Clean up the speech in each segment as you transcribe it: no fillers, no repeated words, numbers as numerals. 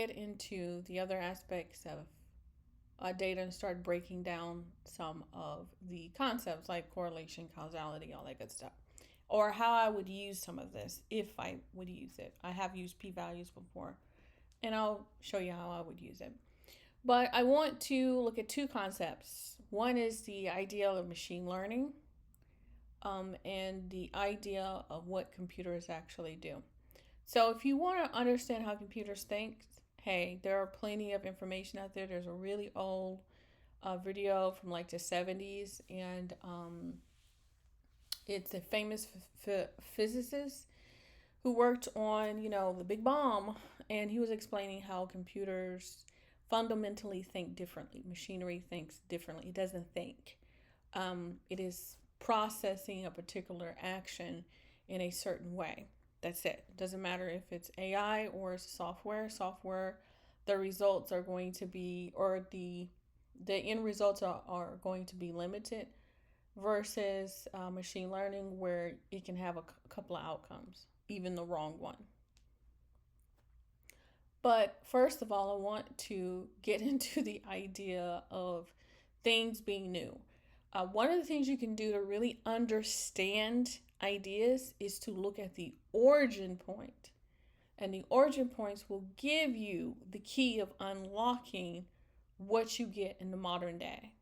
Get into the other aspects of data and start breaking down some of the concepts like correlation, causality, all that good stuff, or how I would use some of this if I would use it. I have used p-values before, and I'll show you how I would use it. But I want to look at two concepts. One is the idea of machine learning, and the idea of what computers actually do. So if you want to understand how computers think, hey, there are plenty of information out there. There's a really old video from like the 70s, and it's a famous physicist who worked on, the Big Bomb, and he was explaining how computers fundamentally think differently. Machinery thinks differently. It doesn't think. It is processing a particular action in a certain way. That's it. It doesn't matter if it's AI or it's software. Software, the results are going to be, or the end results are going to be limited versus machine learning where it can have a couple of outcomes, even the wrong one. But first of all, I want to get into the idea of things being new. One of the things you can do to really understand ideas is to look at the origin point. And the origin points will give you the key of unlocking what you get in the modern day.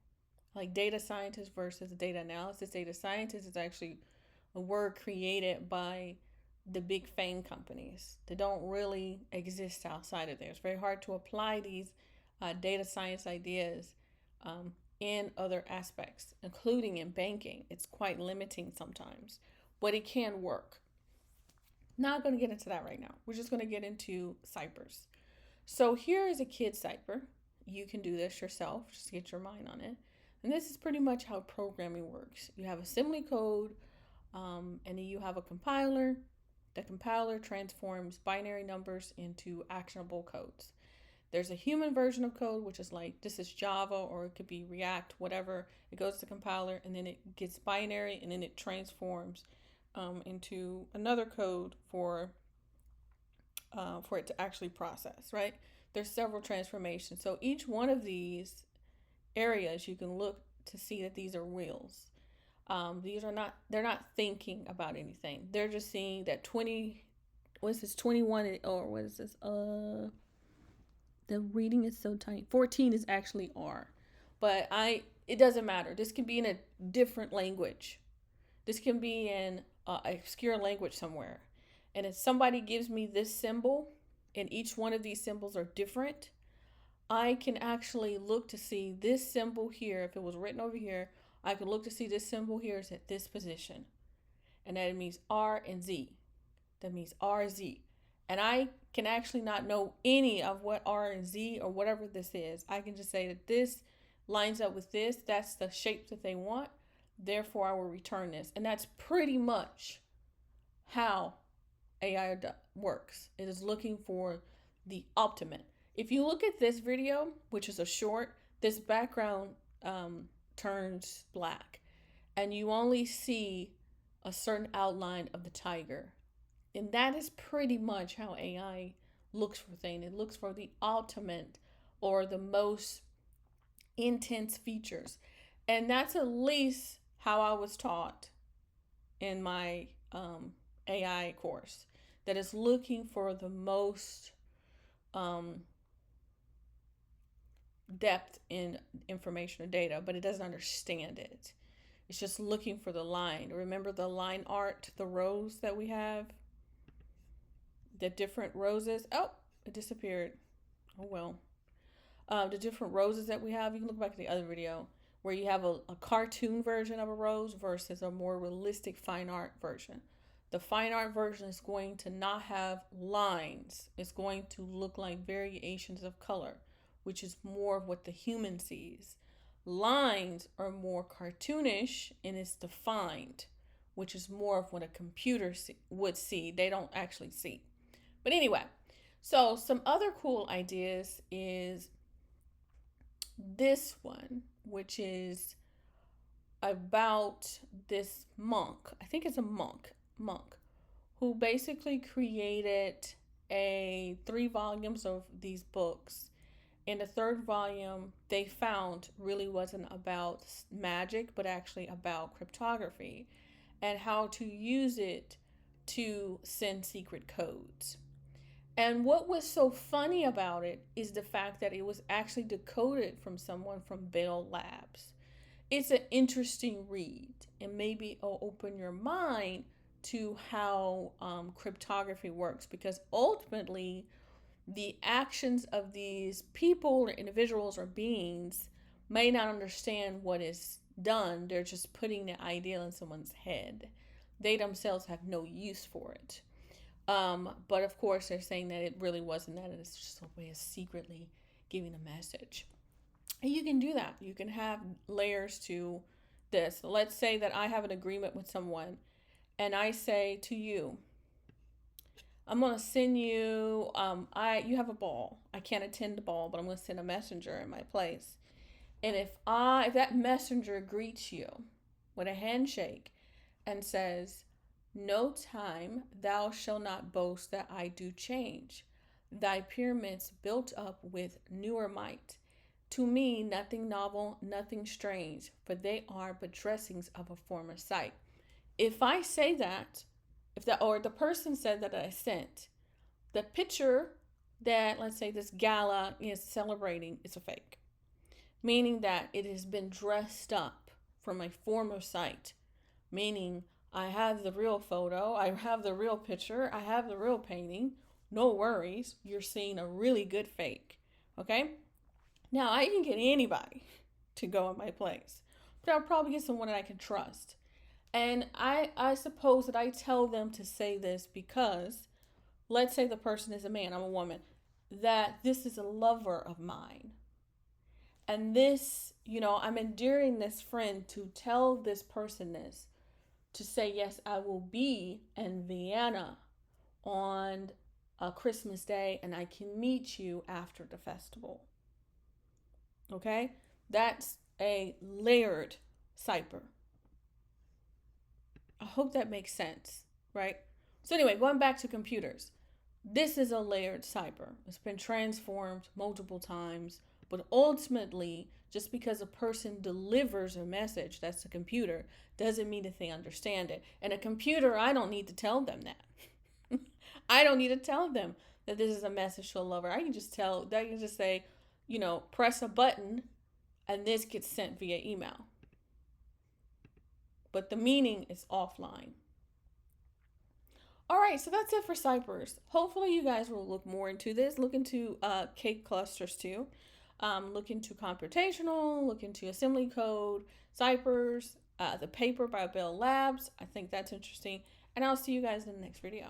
Like data scientist versus data analysis. Data scientist is actually a word created by the big FANG companies that don't really exist outside of there. It's very hard to apply these data science ideas in other aspects, including in banking. It's quite limiting sometimes, but it can work. Not going to get into that right now. We're just going to get into Ciphers. So here is a kid cipher. You can do this yourself, just to get your mind on it. And this is pretty much how programming works. You have assembly code, and then you have a compiler. The compiler transforms binary numbers into actionable codes. There's a human version of code, which is like, this is Java, or it could be React, whatever. It goes to the compiler, and then it gets binary, and then it transforms into another code for it to actually process, right? There's several transformations. So each one of these areas, you can look to see that these are wheels. These are not, they're not thinking about anything. They're just seeing that 20, what's this, 21, or what is this? The reading is so tiny. 14 is actually R. But it doesn't matter. This can be in a different language. This can be in an obscure language somewhere. And if somebody gives me this symbol, and each one of these symbols are different, I can actually look to see this symbol here. If it was written over here, I could look to see this symbol here is at this position. And that means R and Z. That means RZ. And I can actually not know any of what R and Z or whatever this is. I can just say that this lines up with this. That's the shape that they want. Therefore, I will return this. And that's pretty much how AI works. It is looking for the ultimate. If you look at this video, which is a short, this background turns black, and you only see a certain outline of the tiger. And that is pretty much how AI looks for things. It looks for the ultimate or the most intense features. And that's at least how I was taught in my AI course, that is looking for the most depth in information or data, but it doesn't understand it. It's just looking for the line. Remember the line art, the rows that we have? The different roses. Oh, it disappeared. Oh well. The different roses that we have. You can look back at the other video where you have a cartoon version of a rose versus a more realistic fine art version. The fine art version is going to not have lines. It's going to look like variations of color, which is more of what the human sees. Lines are more cartoonish and it's defined, which is more of what a computer would see. They don't actually see. But anyway, so some other cool ideas is this one, which is about this monk. I think it's a monk who basically created three volumes of these books. In the third volume, they found really wasn't about magic, but actually about cryptography and how to use it to send secret codes. And what was so funny about it is the fact that it was actually decoded from someone from Bell Labs. It's an interesting read, and maybe it'll open your mind to how cryptography works, because ultimately the actions of these people or individuals or beings may not understand what is done. They're just putting the idea in someone's head. They themselves have no use for it. But of course, they're saying that it really wasn't that. It's just a way of secretly giving a message. And you can do that. You can have layers to this. Let's say that I have an agreement with someone, and I say to you, I'm gonna send you. You have a ball. I can't attend the ball, but I'm gonna send a messenger in my place. And if that messenger greets you with a handshake and says, "No time, thou shalt not boast that I do change. Thy pyramids built up with newer might. To me, nothing novel, nothing strange, for they are but dressings of a former sight." If I say that, or the person said that I sent, the picture that, let's say, this gala is celebrating is a fake, meaning that it has been dressed up from a former sight, meaning I have the real photo, I have the real picture, I have the real painting. No worries, you're seeing a really good fake. Okay? Now, I can get anybody to go in my place, but I'll probably get someone that I can trust. And I suppose that I tell them to say this because, let's say the person is a man, I'm a woman, that this is a lover of mine. And this, I'm endearing this friend to tell this person this, to say, yes, I will be in Vienna on a Christmas day and I can meet you after the festival. Okay? That's a layered cipher. I hope that makes sense, right? So anyway, going back to computers. This is a layered cipher. It's been transformed multiple times, but ultimately, just because a person delivers a message, that's a computer, doesn't mean that they understand it. And a computer, I don't need to tell them that. I don't need to tell them that this is a message to a lover. I can just say, press a button and this gets sent via email. But the meaning is offline. All right, so that's it for ciphers. Hopefully you guys will look more into this. Look into cake clusters too. Look into computational, look into assembly code, ciphers, the paper by Bell Labs. I think that's interesting. And I'll see you guys in the next video.